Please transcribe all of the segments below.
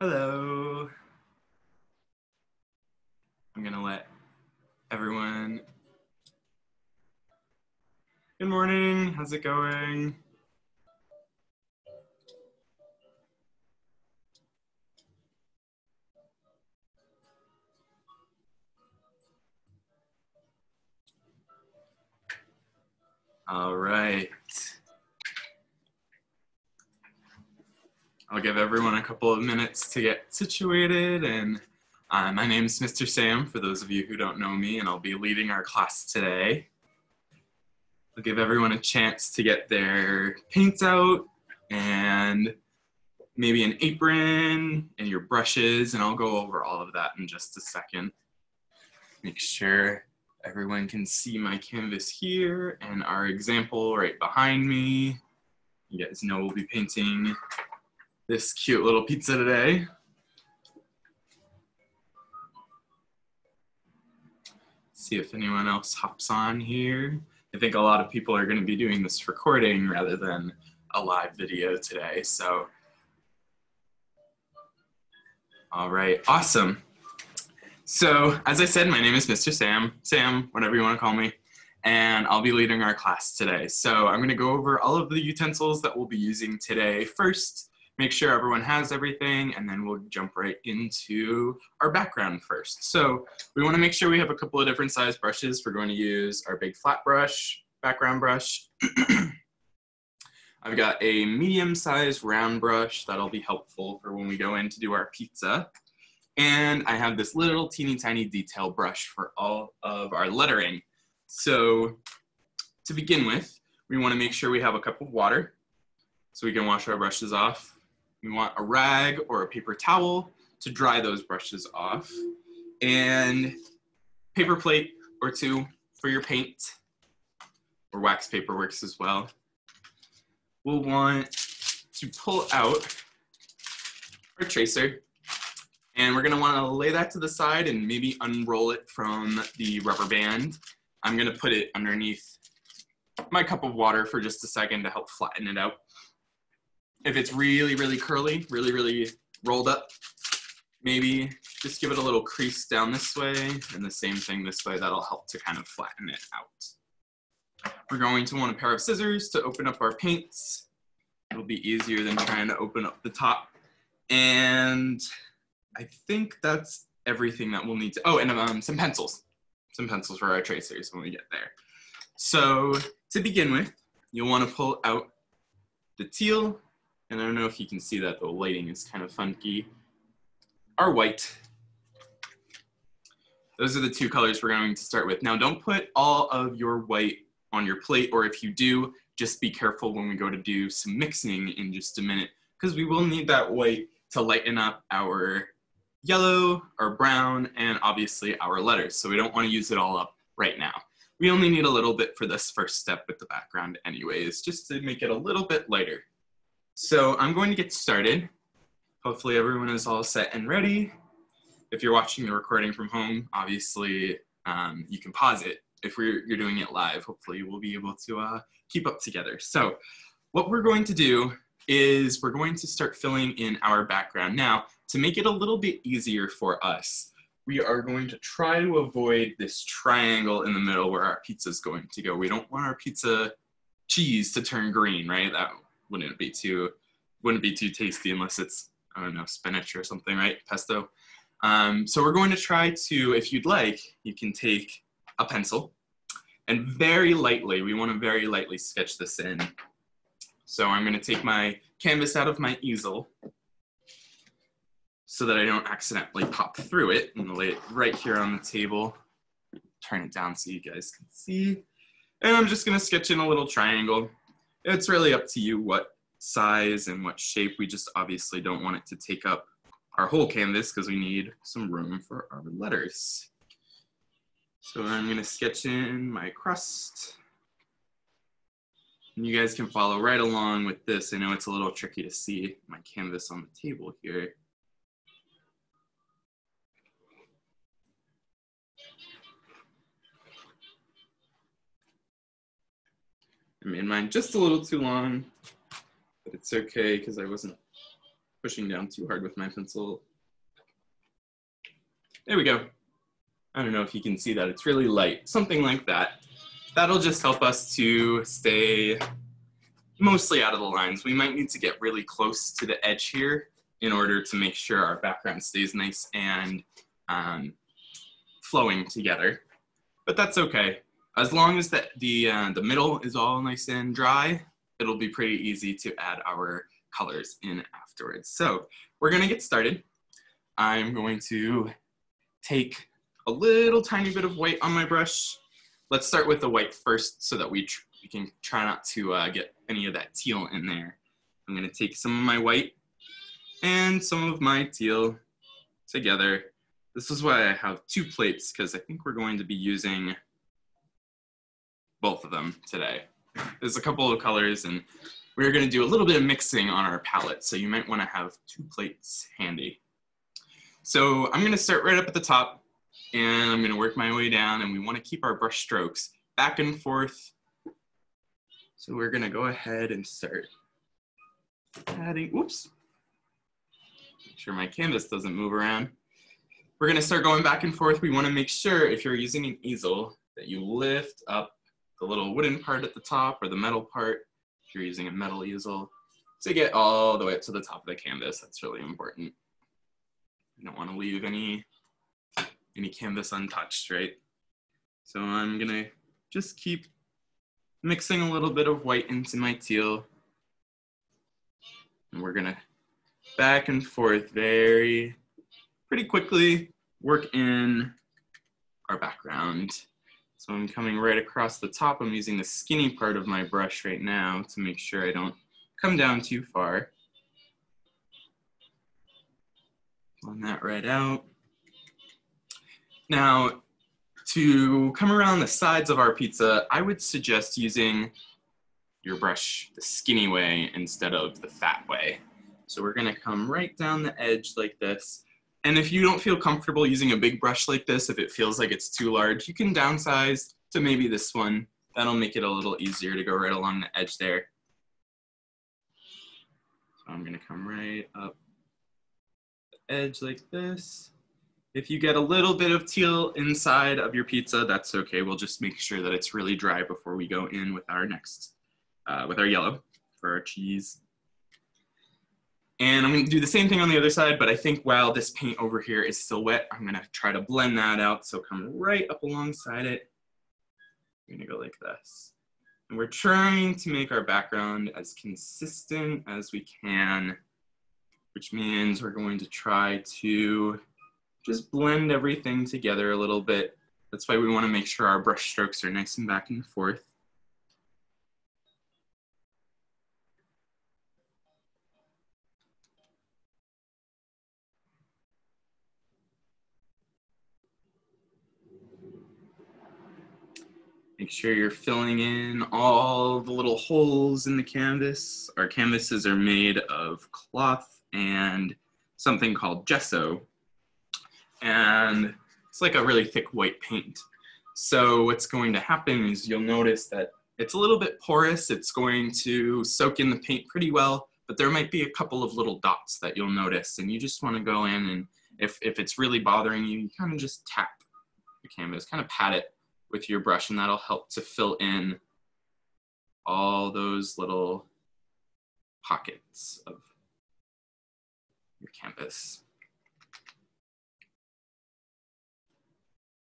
Hello. I'm gonna let everyone. Good morning, how's it going? All right. I'll give everyone a couple of minutes to get situated, and my name is Mr. Sam, for those of you who don't know me, and I'll be leading our class today. I'll give everyone a chance to get their paints out and maybe an apron and your brushes, and I'll go over all of that in just a second. Make sure everyone can see my canvas here and our example right behind me. You guys know we'll be painting this cute little pizza today. See if anyone else hops on here. I think a lot of people are going to be doing this recording rather than a live video today, so. All right, awesome. So, as I said, my name is Mr. Sam, whatever you want to call me, and I'll be leading our class today. So I'm going to go over all of the utensils that we'll be using today first, make sure everyone has everything, and then we'll jump right into our background first. So we want to make sure we have a couple of different size brushes. We're going to use our big flat brush, background brush. I've got a medium-sized round brush that'll be helpful for when we go in to do our pizza. And I have this little teeny tiny detail brush for all of our lettering. So to begin with, we want to make sure we have a cup of water so we can wash our brushes off. We want a rag or a paper towel to dry those brushes off, and paper plate or two for your paint, or wax paper works as well. We'll want to pull out our tracer, and we're going to want to lay that to the side and maybe unroll it from the rubber band. I'm going to put it underneath my cup of water for just a second to help flatten it out. If it's really, really curly, really, really rolled up, maybe just give it a little crease down this way, and the same thing this way. That'll help to kind of flatten it out. We're going to want a pair of scissors to open up our paints. It'll be easier than trying to open up the top. And I think that's everything that we'll need to, oh, and some pencils. Some pencils for our tracers when we get there. So to begin with, you'll want to pull out the teal, and I don't know if you can see that, the lighting is kind of funky, our white. Those are the two colors we're going to start with. Now don't put all of your white on your plate, or if you do, just be careful when we go to do some mixing in just a minute, because we will need that white to lighten up our yellow, our brown, and obviously our letters. So we don't want to use it all up right now. We only need a little bit for this first step with the background anyways, just to make it a little bit lighter. So I'm going to get started. Hopefully everyone is all set and ready. If you're watching the recording from home, obviously you can pause it. If you're doing it live, hopefully we'll be able to keep up together. So what we're going to do is we're going to start filling in our background. Now, to make it a little bit easier for us, we are going to try to avoid this triangle in the middle where our pizza is going to go. We don't want our pizza cheese to turn green, right? That wouldn't be too tasty unless it's, I don't know, spinach or something, right? Pesto. So we're going to try to, if you'd like, you can take a pencil and very lightly, we want to very lightly sketch this in. So I'm going to take my canvas out of my easel so that I don't accidentally pop through it. I'm going to lay it right here on the table. Turn it down so you guys can see. And I'm just going to sketch in a little triangle. It's really up to you what size and what shape. We just obviously don't want it to take up our whole canvas because we need some room for our letters. So I'm going to sketch in my crust. And you guys can follow right along with this. I know it's a little tricky to see my canvas on the table here. I made mine just a little too long, but it's okay because I wasn't pushing down too hard with my pencil. There we go. I don't know if you can see that. It's really light, something like that. That'll just help us to stay mostly out of the lines. We might need to get really close to the edge here in order to make sure our background stays nice and flowing together. But that's okay. As long as the middle is all nice and dry, it'll be pretty easy to add our colors in afterwards. So we're gonna get started. I'm going to take a little tiny bit of white on my brush. Let's start with the white first so that we can try not to get any of that teal in there. I'm gonna take some of my white and some of my teal together. This is why I have two plates, because I think we're going to be using both of them today. There's a couple of colors and we're gonna do a little bit of mixing on our palette, so you might wanna have two plates handy. So I'm gonna start right up at the top and I'm gonna work my way down, and we wanna keep our brush strokes back and forth. So we're gonna go ahead and start adding, oops. Make sure my canvas doesn't move around. We're gonna start going back and forth. We wanna make sure if you're using an easel that you lift up the little wooden part at the top or the metal part, if you're using a metal easel, to get all the way up to the top of the canvas. That's really important. You don't wanna leave any canvas untouched, right? So I'm gonna just keep mixing a little bit of white into my teal. And we're gonna back and forth pretty quickly work in our background. So I'm coming right across the top. I'm using the skinny part of my brush right now to make sure I don't come down too far. Blend that right out. Now, to come around the sides of our pizza, I would suggest using your brush the skinny way instead of the fat way. So we're gonna come right down the edge like this. And if you don't feel comfortable using a big brush like this, if it feels like it's too large, you can downsize to maybe this one. That'll make it a little easier to go right along the edge there. So I'm gonna come right up the edge like this. If you get a little bit of teal inside of your pizza, that's okay. We'll just make sure that it's really dry before we go in with our with our yellow for our cheese. And I'm gonna do the same thing on the other side, but I think while this paint over here is still wet, I'm gonna try to blend that out. So come right up alongside it. I'm gonna go like this. And we're trying to make our background as consistent as we can, which means we're going to try to just blend everything together a little bit. That's why we want to make sure our brush strokes are nice and back and forth. Make sure you're filling in all the little holes in the canvas. Our canvases are made of cloth and something called gesso. And it's like a really thick white paint. So what's going to happen is you'll notice that it's a little bit porous. It's going to soak in the paint pretty well, but there might be a couple of little dots that you'll notice, and you just want to go in, and if it's really bothering you, you kind of just tap the canvas, kind of pat it with your brush, and that'll help to fill in all those little pockets of your canvas.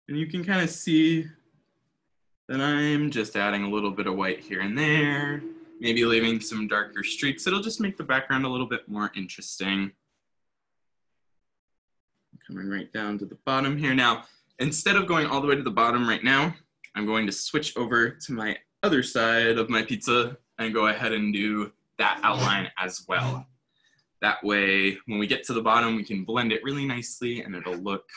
And you can kind of see that I'm just adding a little bit of white here and there, maybe leaving some darker streaks. It'll just make the background a little bit more interesting. Coming right down to the bottom here. Now, instead of going all the way to the bottom right now, I'm going to switch over to my other side of my pizza and go ahead and do that outline as well. That way, when we get to the bottom, we can blend it really nicely and it'll look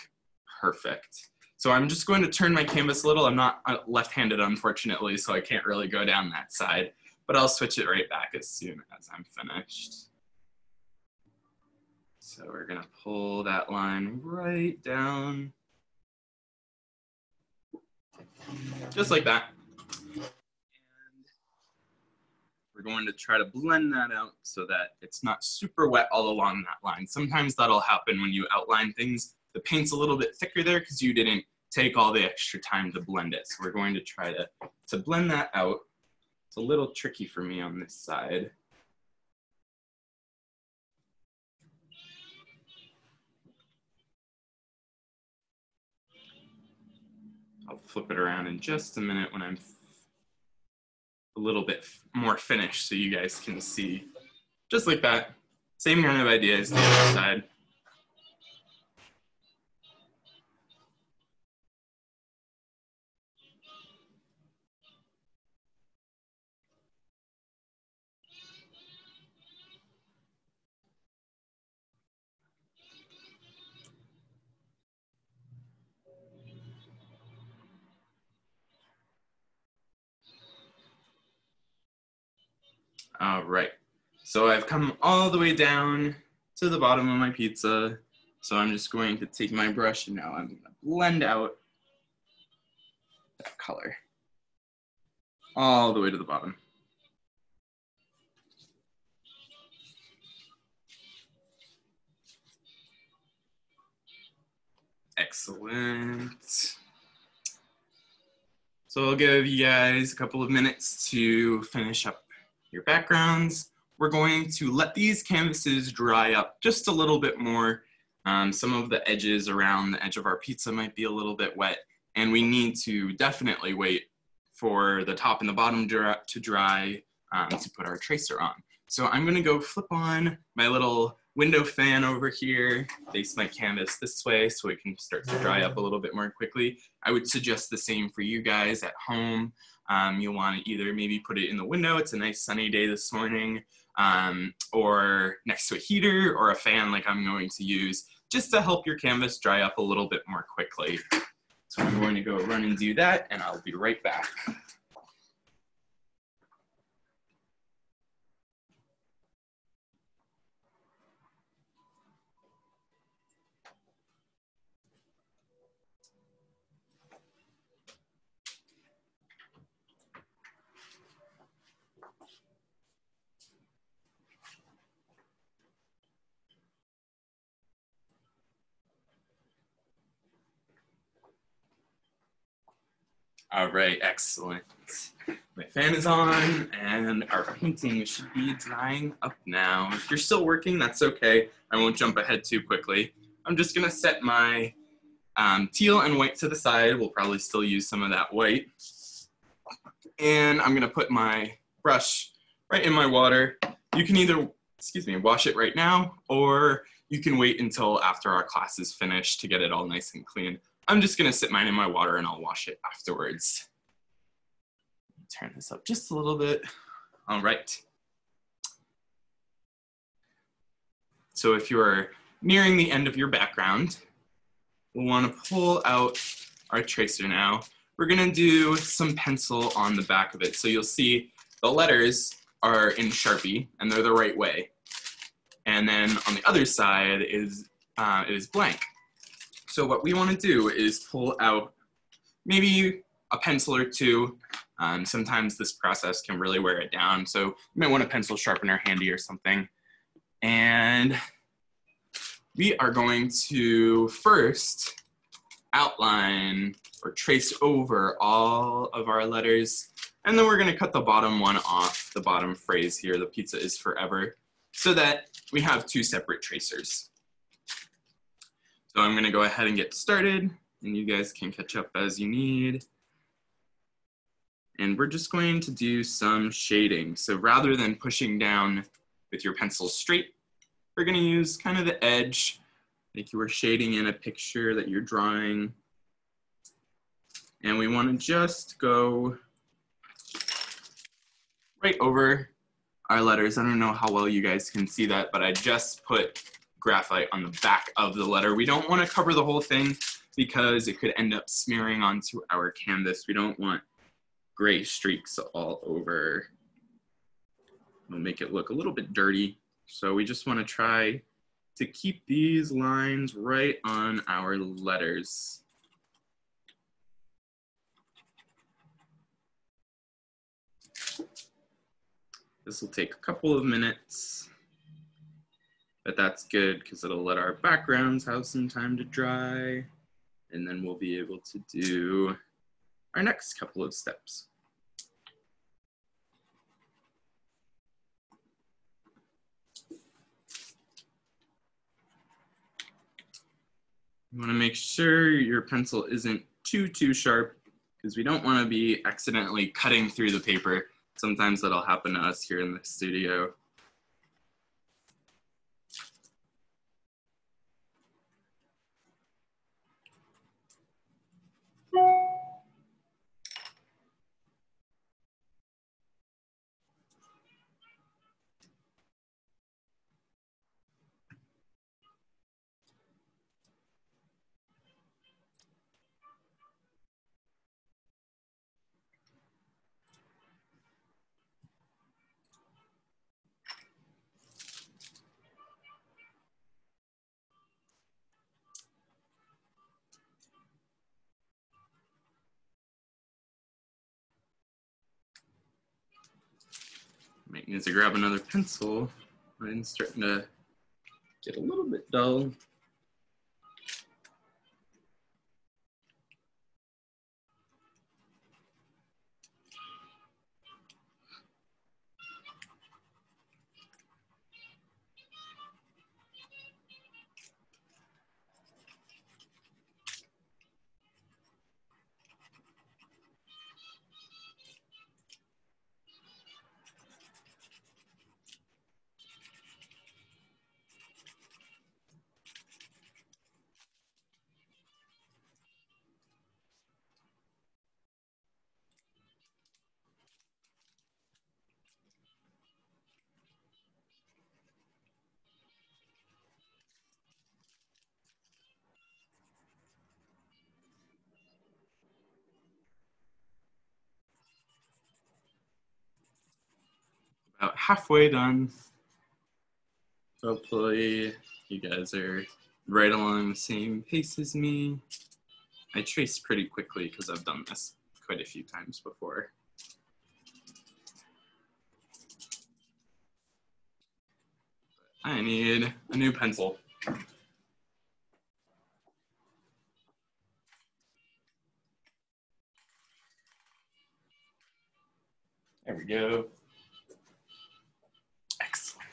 perfect. So I'm just going to turn my canvas a little. I'm not left-handed, unfortunately, so I can't really go down that side, but I'll switch it right back as soon as I'm finished. So we're gonna pull that line right down, just like that. And we're going to try to blend that out so that it's not super wet all along that line. Sometimes that'll happen when you outline things. The paint's a little bit thicker there because you didn't take all the extra time to blend it. So we're going to try to blend that out. It's a little tricky for me on this side. I'll flip it around in just a minute when I'm a little bit more finished so you guys can see. Just like that. Same kind of idea as the other side. All right, so I've come all the way down to the bottom of my pizza. So I'm just going to take my brush and now I'm going to blend out that color all the way to the bottom. Excellent. So I'll give you guys a couple of minutes to finish up your backgrounds. We're going to let these canvases dry up just a little bit more. Some of the edges around the edge of our pizza might be a little bit wet, and we need to definitely wait for the top and the bottom to dry to put our tracer on. So I'm gonna go flip on my little window fan over here, face my canvas this way so it can start to dry up a little bit more quickly. I would suggest the same for you guys at home. You'll want to either maybe put it in the window, it's a nice sunny day this morning, or next to a heater or a fan like I'm going to use, just to help your canvas dry up a little bit more quickly. So I'm going to go run and do that, and I'll be right back. All right, excellent. My fan is on and our painting should be drying up now. If you're still working, that's okay. I won't jump ahead too quickly. I'm just gonna set my teal and white to the side. We'll probably still use some of that white. And I'm gonna put my brush right in my water. You can either, wash it right now, or you can wait until after our class is finished to get it all nice and clean. I'm just gonna sit mine in my water and I'll wash it afterwards. Turn this up just a little bit. All right. So if you're nearing the end of your background, we'll wanna pull out our tracer now. We're gonna do some pencil on the back of it. So you'll see the letters are in Sharpie and they're the right way. And then on the other side is blank. So what we want to do is pull out maybe a pencil or two. Sometimes this process can really wear it down. So you might want a pencil sharpener handy or something. And we are going to first outline or trace over all of our letters. And then we're going to cut the bottom one off, the bottom phrase here, the pizza is forever, so that we have two separate tracers. So I'm gonna go ahead and get started, and you guys can catch up as you need. And we're just going to do some shading. So rather than pushing down with your pencil straight, we're gonna use kind of the edge, like you were shading in a picture that you're drawing. And we wanna just go right over our letters. I don't know how well you guys can see that, but I just put graphite on the back of the letter. We don't want to cover the whole thing because it could end up smearing onto our canvas. We don't want gray streaks all over. It'll make it look a little bit dirty. So we just want to try to keep these lines right on our letters. This will take a couple of minutes, but that's good because it'll let our backgrounds have some time to dry, and then we'll be able to do our next couple of steps. You want to make sure your pencil isn't too sharp because we don't want to be accidentally cutting through the paper. Sometimes that'll happen to us here in the studio. Might need to grab another pencil. Mine's starting to get a little bit dull. About halfway done. Hopefully you guys are right along the same pace as me. I trace pretty quickly because I've done this quite a few times before. I need a new pencil. There we go. Excellent.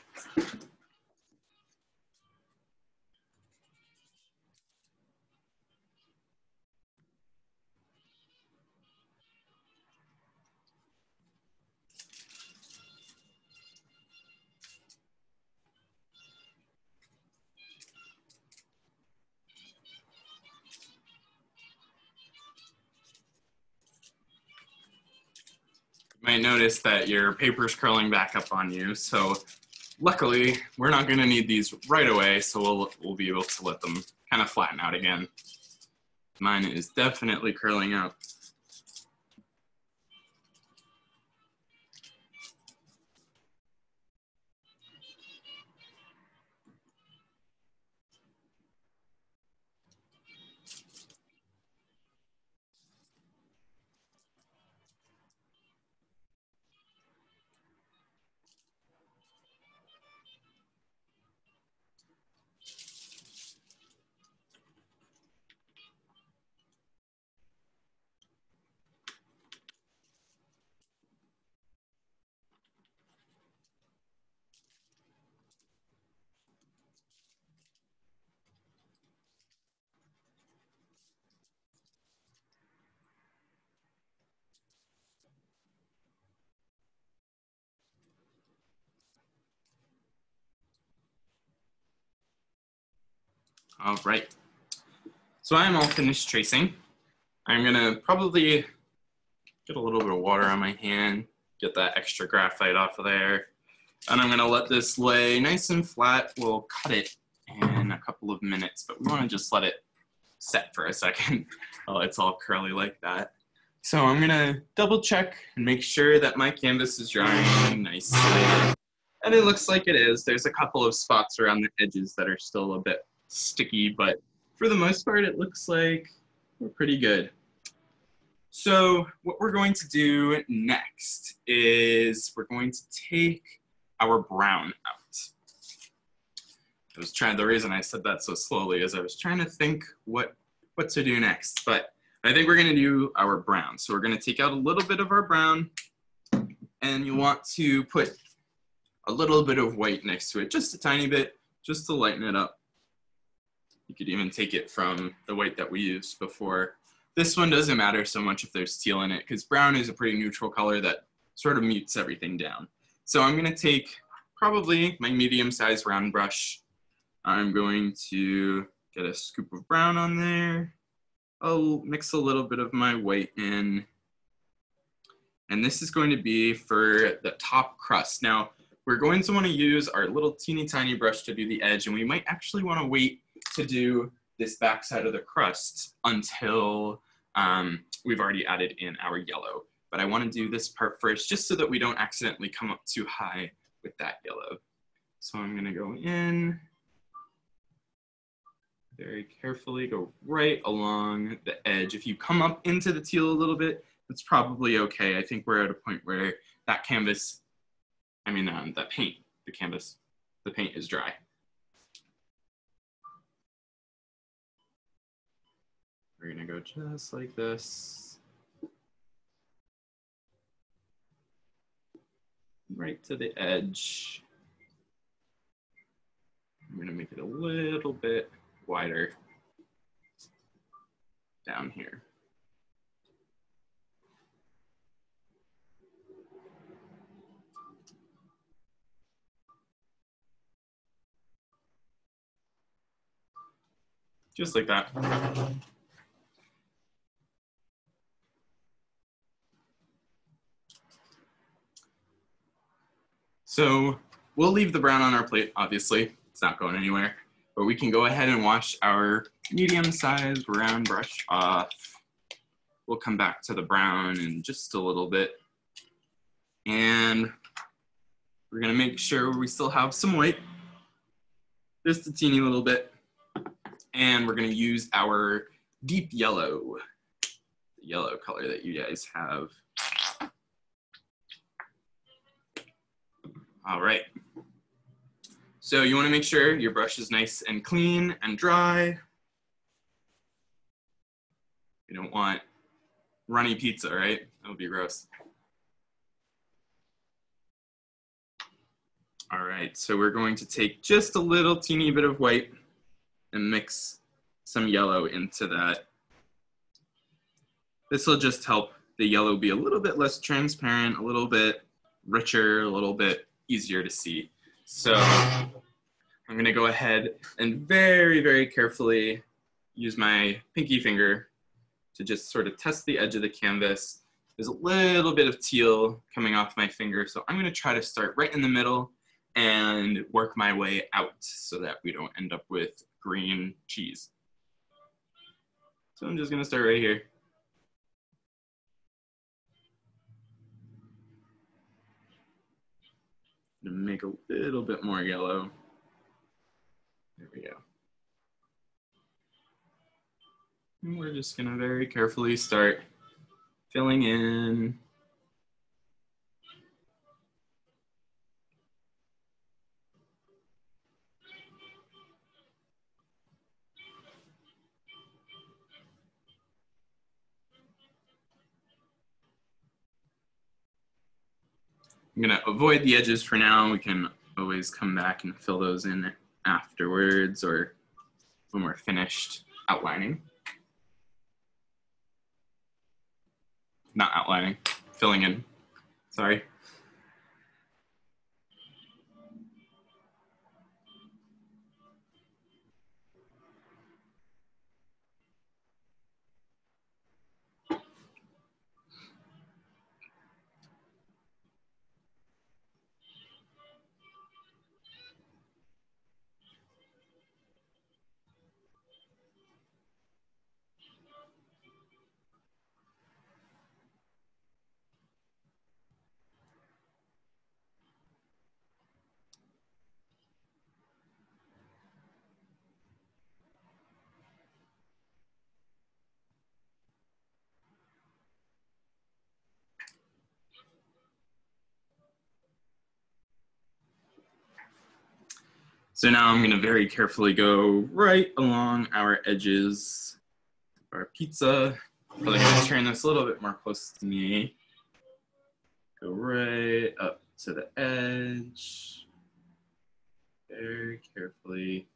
You might notice that your paper's curling back up on you, so luckily we're not going to need these right away, so we'll be able to let them kind of flatten out again. Mine is definitely curling out. All right, so I'm all finished tracing. I'm gonna probably get a little bit of water on my hand, get that extra graphite off of there, and I'm gonna let this lay nice and flat. We'll cut it in a couple of minutes, but we wanna just let it set for a second while it's all curly like that. So I'm gonna double check and make sure that my canvas is drying nicely. And it looks like it is. There's a couple of spots around the edges that are still a bit sticky, but for the most part, it looks like we're pretty good. So what we're going to do next is we're going to take our brown out. The reason I said that so slowly is I was trying to think what to do next, but I think we're gonna do our brown. So we're gonna take out a little bit of our brown, and you want to put a little bit of white next to it, just a tiny bit, just to lighten it up. You could even take it from the white that we used before. This one doesn't matter so much if there's teal in it, because brown is a pretty neutral color that sort of mutes everything down. So I'm gonna take probably my medium-sized round brush. I'm going to get a scoop of brown on there. I'll mix a little bit of my white in. And this is going to be for the top crust. Now, we're going to want to use our little teeny tiny brush to do the edge, and we might actually want to wait to do this back side of the crust until we've already added in our yellow. But I want to do this part first, just so that we don't accidentally come up too high with that yellow. So I'm going to go in. Very carefully go right along the edge. If you come up into the teal a little bit, it's probably okay. I think we're at a point where that canvas, that paint, the paint is dry. We're gonna go just like this. Right to the edge. I'm gonna make it a little bit wider down here. Just like that. So we'll leave the brown on our plate, obviously. It's not going anywhere. But we can go ahead and wash our medium-sized round brush off. We'll come back to the brown in just a little bit. And we're gonna make sure we still have some white, just a teeny little bit. And we're gonna use our deep yellow, the yellow color that you guys have. All right. So you wanna make sure your brush is nice and clean and dry. You don't want runny pizza, right? That would be gross. All right, so we're going to take just a little teeny bit of white and mix some yellow into that. This will just help the yellow be a little bit less transparent, a little bit richer, a little bit easier to see. So I'm gonna go ahead and very, very carefully use my pinky finger to just sort of test the edge of the canvas. There's a little bit of teal coming off my finger, so I'm gonna try to start right in the middle and work my way out so that we don't end up with green cheese. So I'm just gonna start right here. I'm gonna make a little bit more yellow. There we go. And we're just gonna very carefully start filling in. I'm gonna avoid the edges for now. We can always come back and fill those in afterwards or when we're finished outlining. Not outlining, filling in, sorry. So now I'm gonna very carefully go right along our edges of our pizza. Probably gonna turn this a little bit more close to me. Go right up to the edge. Very carefully.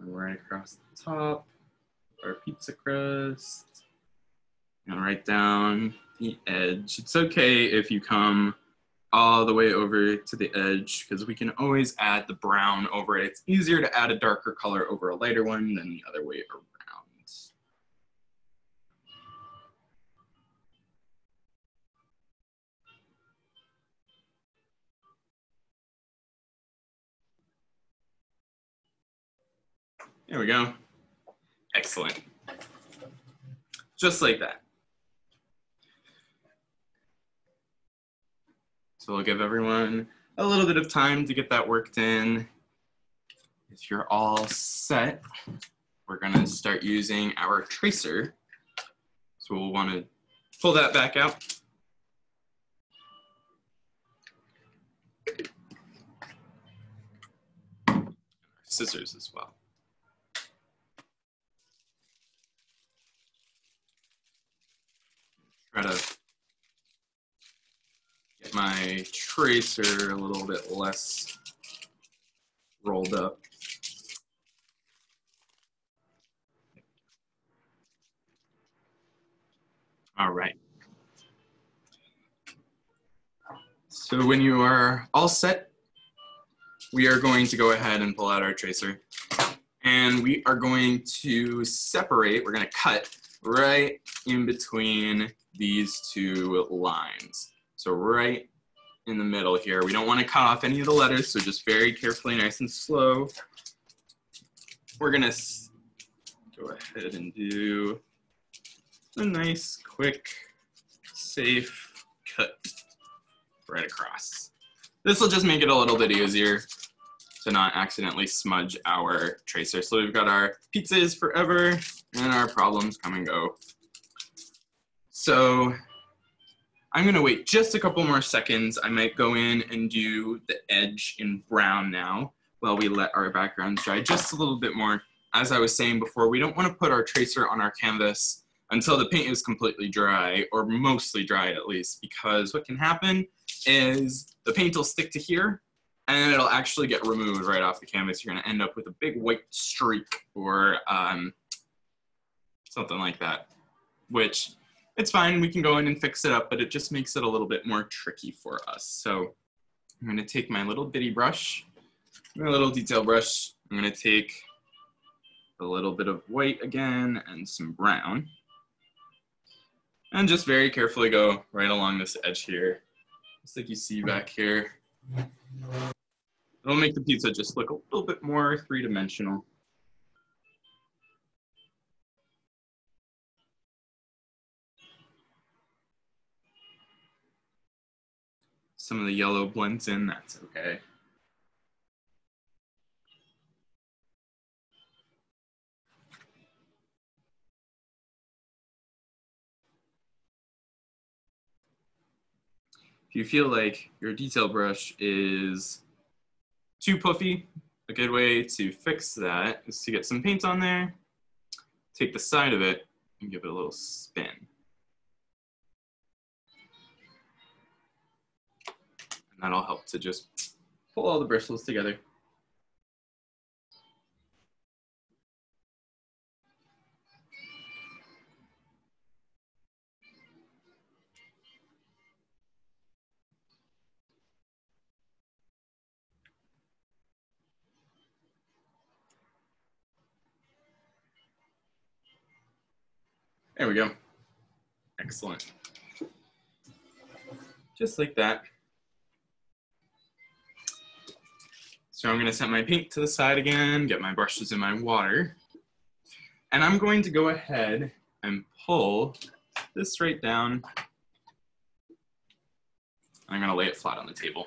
Right across the top, our pizza crust, and right down the edge. It's okay if you come all the way over to the edge because we can always add the brown over it. It's easier to add a darker color over a lighter one than the other way around. There we go. Excellent. Just like that. So we'll give everyone a little bit of time to get that worked in. If you're all set, we're gonna start using our tracer. So we'll wanna pull that back out. Scissors as well. Try to get my tracer a little bit less rolled up. All right. So when you are all set, we are going to go ahead and pull out our tracer. And we are going to separate, we're going to cut right in between these two lines. So right in the middle here. We don't want to cut off any of the letters, so just very carefully, nice and slow. We're going to go ahead and do a nice, quick, safe cut right across. This will just make it a little bit easier to not accidentally smudge our tracer. So we've got our pizza is forever and our problems come and go. So I'm gonna wait just a couple more seconds. I might go in and do the edge in brown now while we let our backgrounds dry just a little bit more. As I was saying before, we don't wanna put our tracer on our canvas until the paint is completely dry, or mostly dry at least, because what can happen is the paint will stick to here and then it'll actually get removed right off the canvas. You're gonna end up with a big white streak or something like that, which it's fine, we can go in and fix it up, but it just makes it a little bit more tricky for us. So I'm gonna take my little bitty brush, my little detail brush. I'm gonna take a little bit of white again and some brown, and just very carefully go right along this edge here. Just like you see back here. It'll make the pizza just look a little bit more three-dimensional. Some of the yellow blends in, that's okay. If you feel like your detail brush is too puffy, a good way to fix that is to get some paint on there, take the side of it, and give it a little spin. And that'll help to just pull all the bristles together. There we go. Excellent. Just like that. So I'm going to set my paint to the side again, get my brushes in my water, and I'm going to go ahead and pull this right down. I'm going to lay it flat on the table.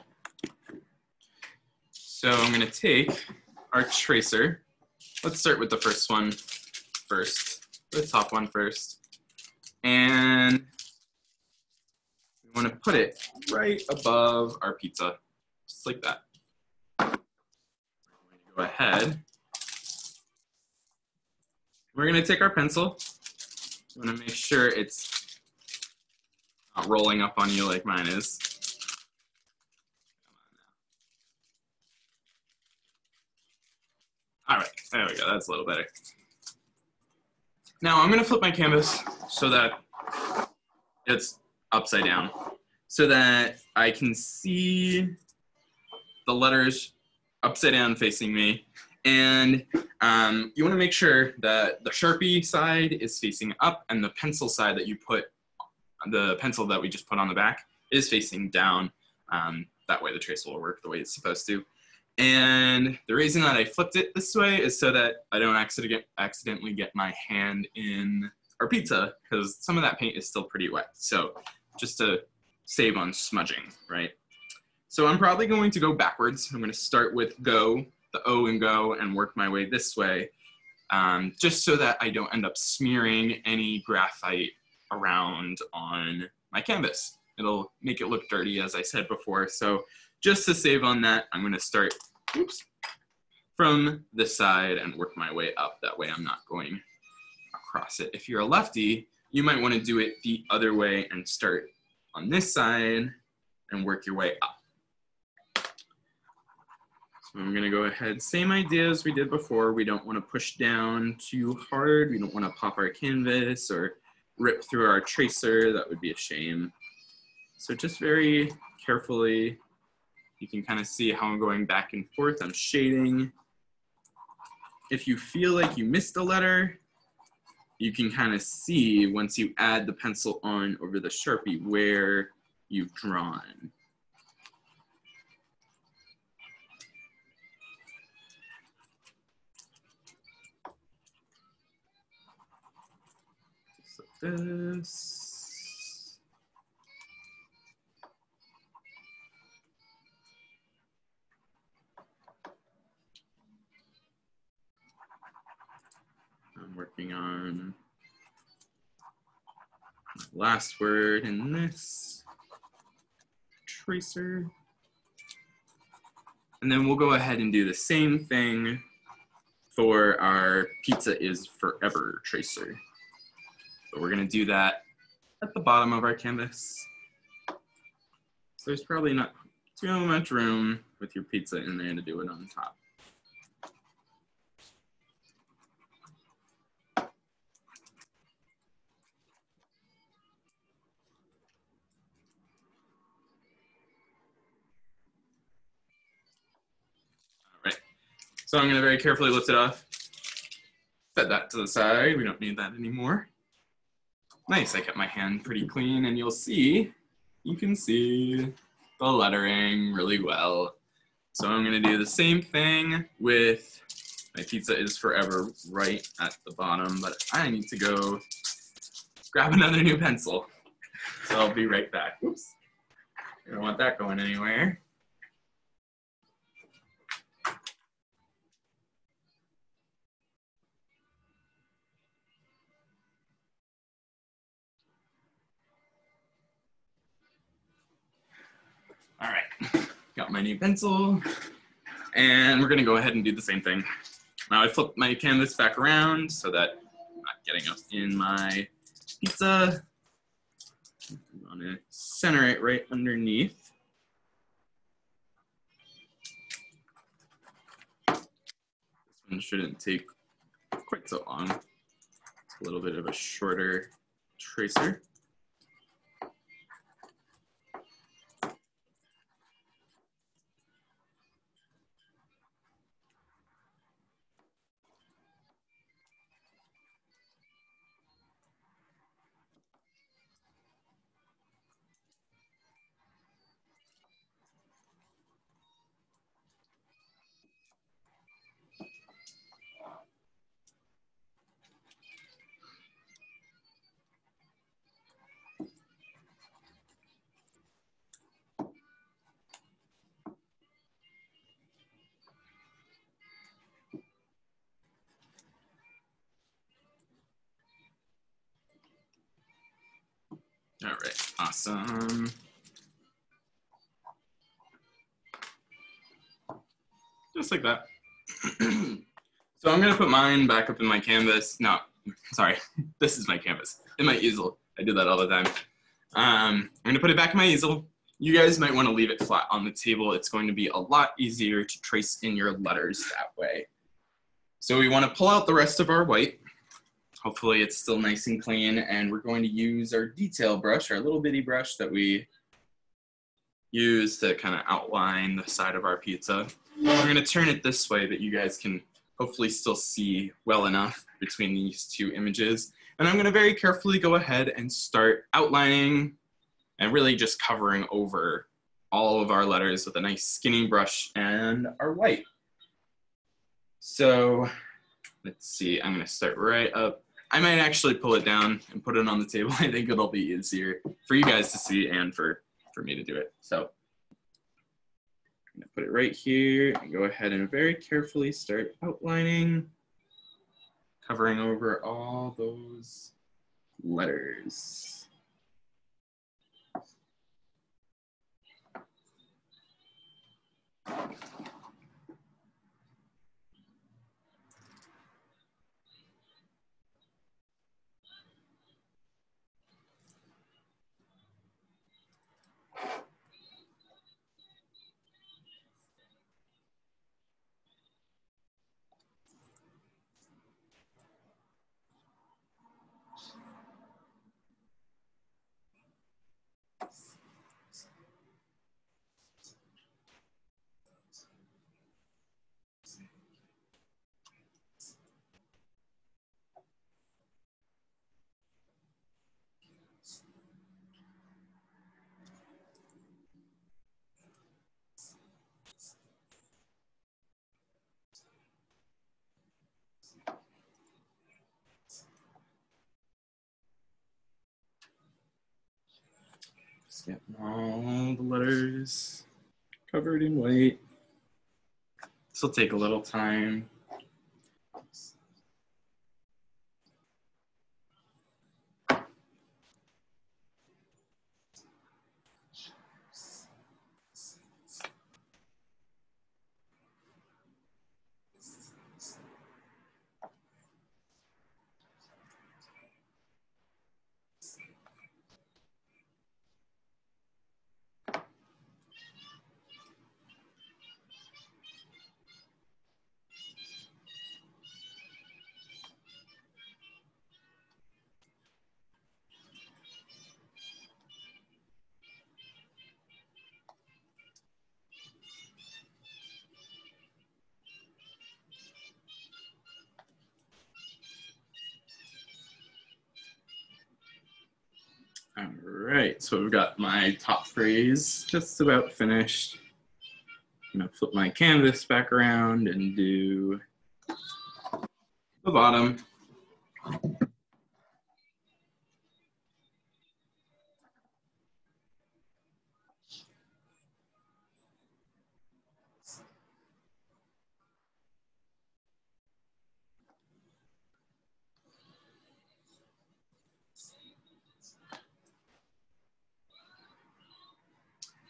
So I'm going to take our tracer. Let's start with the first one first, the top one first. And we want to put it right above our pizza, just like that. Go ahead. We're going to take our pencil. We want to make sure it's not rolling up on you like mine is. All right, there we go. That's a little better. Now I'm going to flip my canvas so that it's upside down, so that I can see the letters upside down facing me. And you want to make sure that the Sharpie side is facing up and the pencil side that you put, the pencil that we just put on the back, is facing down. That way the trace will work the way it's supposed to. And the reason that I flipped it this way is so that I don't accidentally get my hand in our pizza, because some of that paint is still pretty wet. So just to save on smudging, right? So I'm probably going to go backwards. I'm going to start with go, the O and go, and work my way this way, just so that I don't end up smearing any graphite around on my canvas. It'll make it look dirty, as I said before. So just to save on that, I'm going to start from this side and work my way up. That way I'm not going across it. If you're a lefty, you might want to do it the other way and start on this side and work your way up. So I'm going to go ahead, same idea as we did before. We don't want to push down too hard. We don't want to pop our canvas or rip through our tracer. That would be a shame. So just very carefully, you can kind of see how I'm going back and forth. I'm shading. If you feel like you missed a letter, you can kind of see once you add the pencil on over the Sharpie where you've drawn. Just like this. I'm working on the last word in this tracer. And then we'll go ahead and do the same thing for our pizza is forever tracer. But we're going to do that at the bottom of our canvas. So there's probably not too much room with your pizza in there to do it on top. So I'm going to very carefully lift it off, set that to the side. We don't need that anymore. Nice, I kept my hand pretty clean, and you can see the lettering really well. So I'm going to do the same thing with my pizza is forever right at the bottom, but I need to go grab another new pencil. So I'll be right back. Oops. I don't want that going anywhere. All right, got my new pencil, and we're gonna go ahead and do the same thing. Now I flipped my canvas back around so that I'm not getting up in my pizza. I'm gonna center it right underneath. This one shouldn't take quite so long. It's a little bit of a shorter tracer. right, awesome. Just like that. So I'm gonna put mine back up in my canvas. No, sorry, this is my canvas, in my easel. I do that all the time. I'm gonna put it back in my easel. You guys might wanna leave it flat on the table. It's going to be a lot easier to trace in your letters that way. So we wanna pull out the rest of our white. Hopefully it's still nice and clean, and we're going to use our detail brush, our little bitty brush that we use to kind of outline the side of our pizza. We're gonna turn it this way that you guys can hopefully still see well enough between these two images. And I'm gonna very carefully go ahead and start outlining and really just covering over all of our letters with a nice skinny brush and our white. So let's see, I'm gonna start right up. I might actually pull it down and put it on the table. I think it'll be easier for you guys to see and for me to do it. So I'm gonna put it right here and go ahead and very carefully start outlining, covering over all those letters. Just get all the letters covered in white. This will take a little time. All right, so we've got my top phrase just about finished. I'm gonna flip my canvas back around and do the bottom.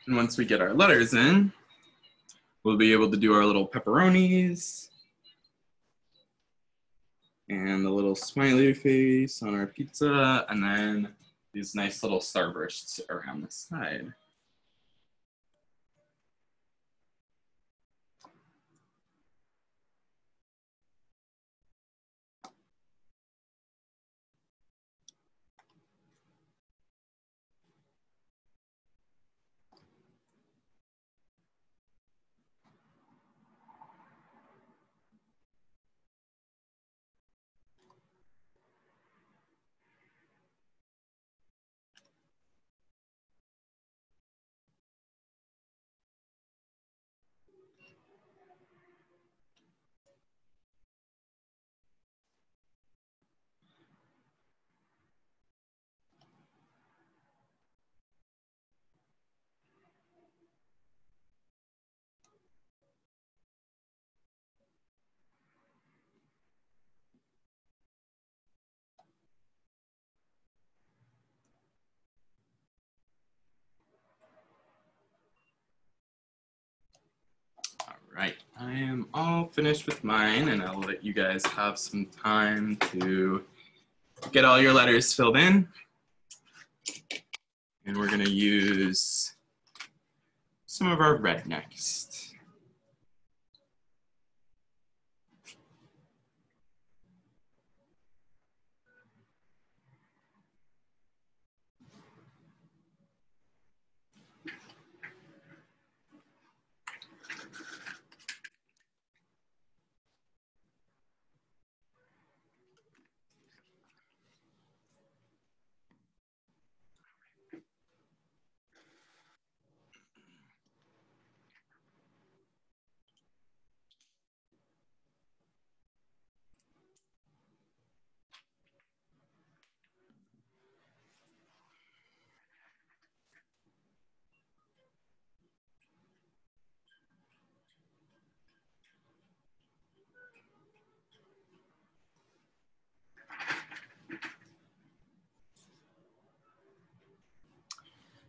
And once we get our letters in, we'll be able to do our little pepperonis and the little smiley face on our pizza, and then these nice little starbursts around the side. I am all finished with mine, and I'll let you guys have some time to get all your letters filled in. And we're gonna use some of our red next.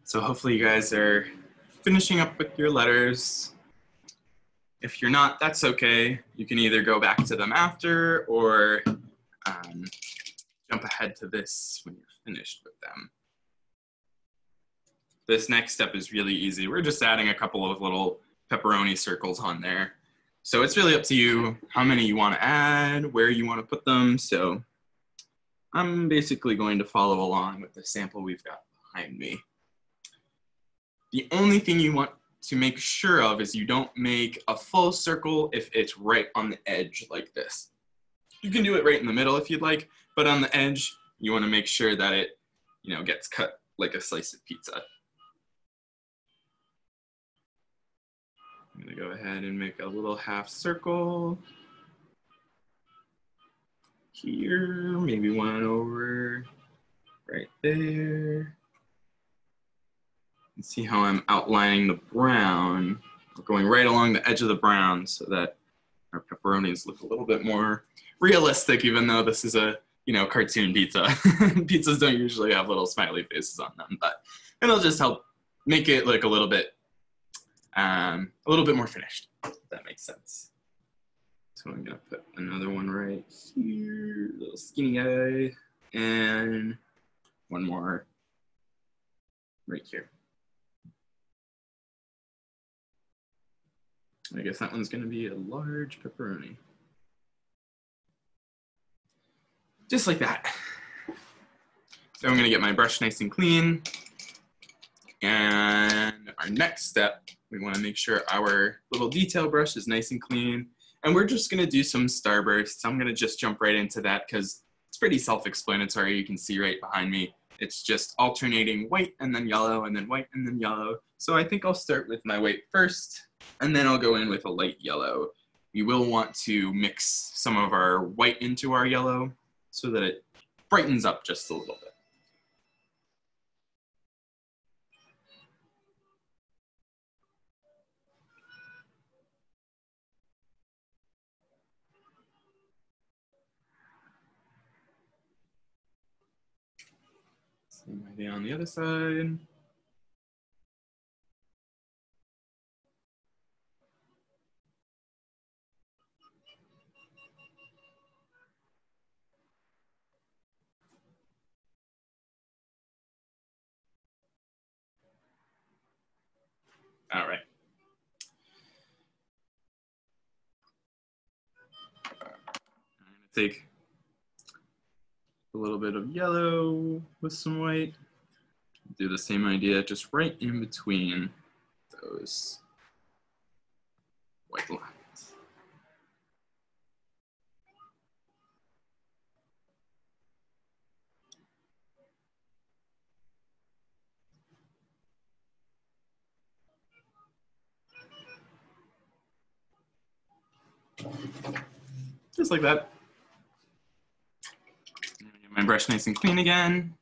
So hopefully you guys are finishing up with your letters. If you're not, that's okay. You can either go back to them after or jump ahead to this when you're finished with them. This next step is really easy. We're just adding a couple of little pepperoni circles on there. So it's really up to you how many you want to add, where you want to put them. So I'm basically going to follow along with the sample we've got behind me. The only thing you want to make sure of is you don't make a full circle if it's right on the edge like this. You can do it right in the middle if you'd like, but on the edge, you want to make sure that it, gets cut like a slice of pizza. I'm going to go ahead and make a little half circle here, maybe one over right there. And see how I'm outlining the brown. We're going right along the edge of the brown so that our pepperonis look a little bit more realistic, even though this is a, cartoon pizza. Pizzas don't usually have little smiley faces on them, but it'll just help make it look a little bit more finished, if that makes sense. So I'm gonna put another one right here, little skinny guy, and one more right here. I guess that one's gonna be a large pepperoni. Just like that. So I'm gonna get my brush nice and clean. And our next step, we wanna make sure our little detail brush is nice and clean. And we're just gonna do some Starbursts. I'm gonna just jump right into that because it's pretty self-explanatory. You can see right behind me. It's just alternating white and then yellow and then white and then yellow. So I think I'll start with my white first, and then I'll go in with a light yellow. We will want to mix some of our white into our yellow so that it brightens up just a little bit. Same idea on the other side. All right. I'm gonna take a little bit of yellow with some white. Do the same idea, just right in between those white lines. Just like that. Get my brush nice and clean again.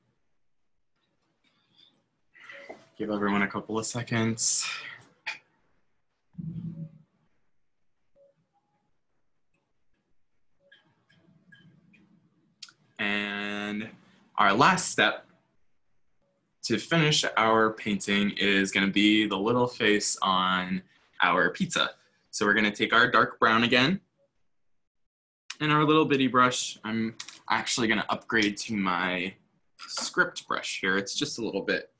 Give everyone a couple of seconds. And our last step to finish our painting is going to be the little face on our pizza. So we're gonna take our dark brown again and our little bitty brush. I'm actually gonna upgrade to my script brush here. It's just a little bit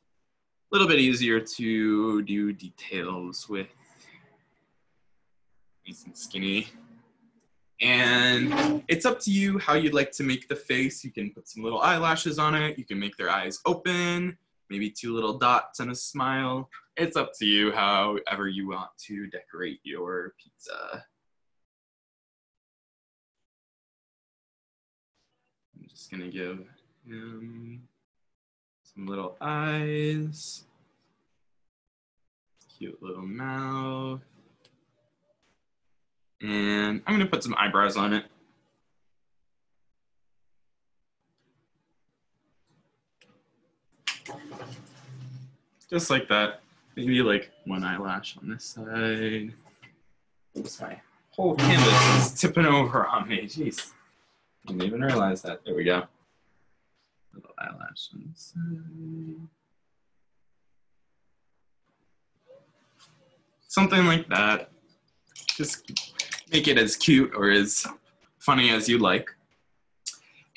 easier to do details with. Nice and skinny. And it's up to you how you'd like to make the face. You can put some little eyelashes on it. You can make their eyes open, maybe 2 little dots and a smile. It's up to you however you want to decorate your pizza. I'm just gonna give him some little eyes, cute little mouth. And I'm gonna put some eyebrows on it. Just like that. Maybe like 1 eyelash on this side. Oops, my whole canvas is tipping over on me. Jeez. I didn't even realize that. There we go. Little eyelash on this side. Something like that. Just make it as cute or as funny as you like.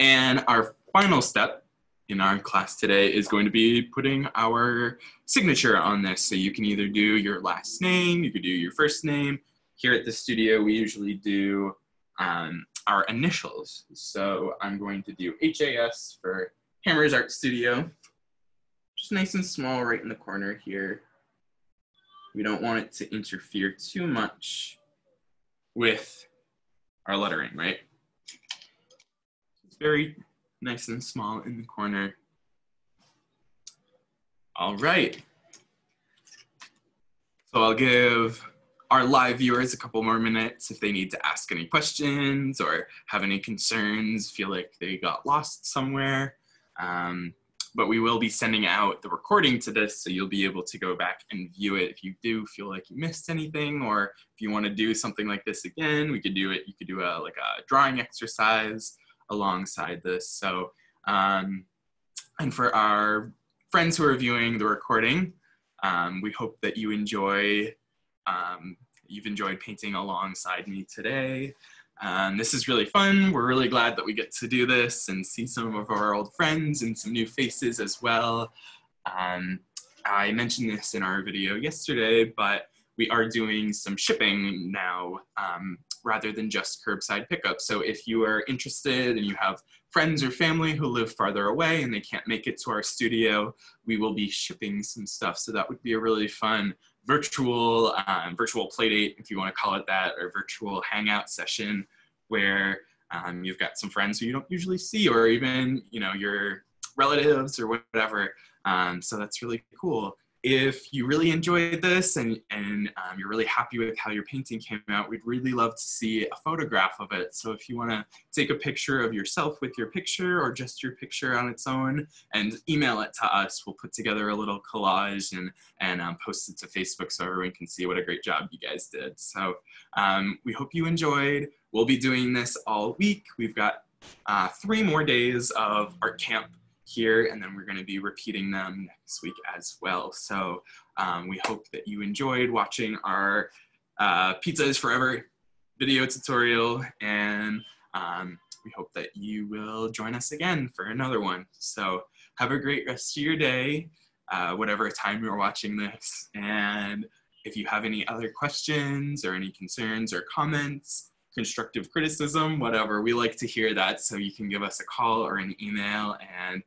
And our final step in our class today is going to be putting our signature on this. So you can either do your last name, you could do your first name. Here at the studio, we usually do our initials. So I'm going to do HAS for Hammar's Art Studio. Just nice and small right in the corner here. We don't want it to interfere too much with our lettering, right? It's very nice and small in the corner. All right. So I'll give our live viewers a couple more minutes if they need to ask any questions or have any concerns, feel like they got lost somewhere. But we will be sending out the recording to this, so you'll be able to go back and view it if you do feel like you missed anything, or if you want to do something like this again, we could do it. You could do like a drawing exercise alongside this. So, and for our friends who are viewing the recording, we hope that you enjoy, you've enjoyed painting alongside me today. This is really fun. We're really glad that we get to do this and see some of our old friends and some new faces as well. I mentioned this in our video yesterday, but we are doing some shipping now rather than just curbside pickup. So if you are interested and you have friends or family who live farther away and they can't make it to our studio, we will be shipping some stuff. So that would be a really fun virtual playdate, if you want to call it that, or virtual hangout session where you've got some friends who you don't usually see, or even your relatives or whatever. So that's really cool. If you really enjoyed this and you're really happy with how your painting came out, we'd really love to see a photograph of it. So if you want to take a picture of yourself with your picture or just your picture on its own and email it to us, we'll put together a little collage and post it to Facebook so everyone can see what a great job you guys did. So we hope you enjoyed. We'll be doing this all week. We've got 3 more days of art camp here, and then we're going to be repeating them next week as well. So we hope that you enjoyed watching our Pizza is Forever video tutorial, and we hope that you will join us again for another one. So have a great rest of your day, whatever time you're watching this. And if you have any other questions or any concerns or comments, constructive criticism, whatever, we like to hear that. So you can give us a call or an email, and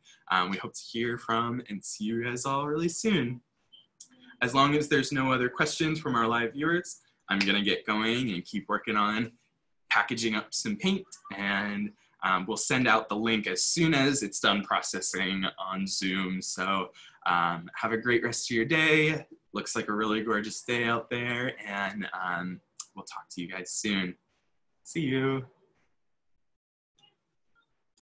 we hope to hear from and see you guys all really soon. As long as there's no other questions from our live viewers, I'm gonna get going and keep working on packaging up some paint, and we'll send out the link as soon as it's done processing on Zoom. So have a great rest of your day. Looks like a really gorgeous day out there, and we'll talk to you guys soon. See you.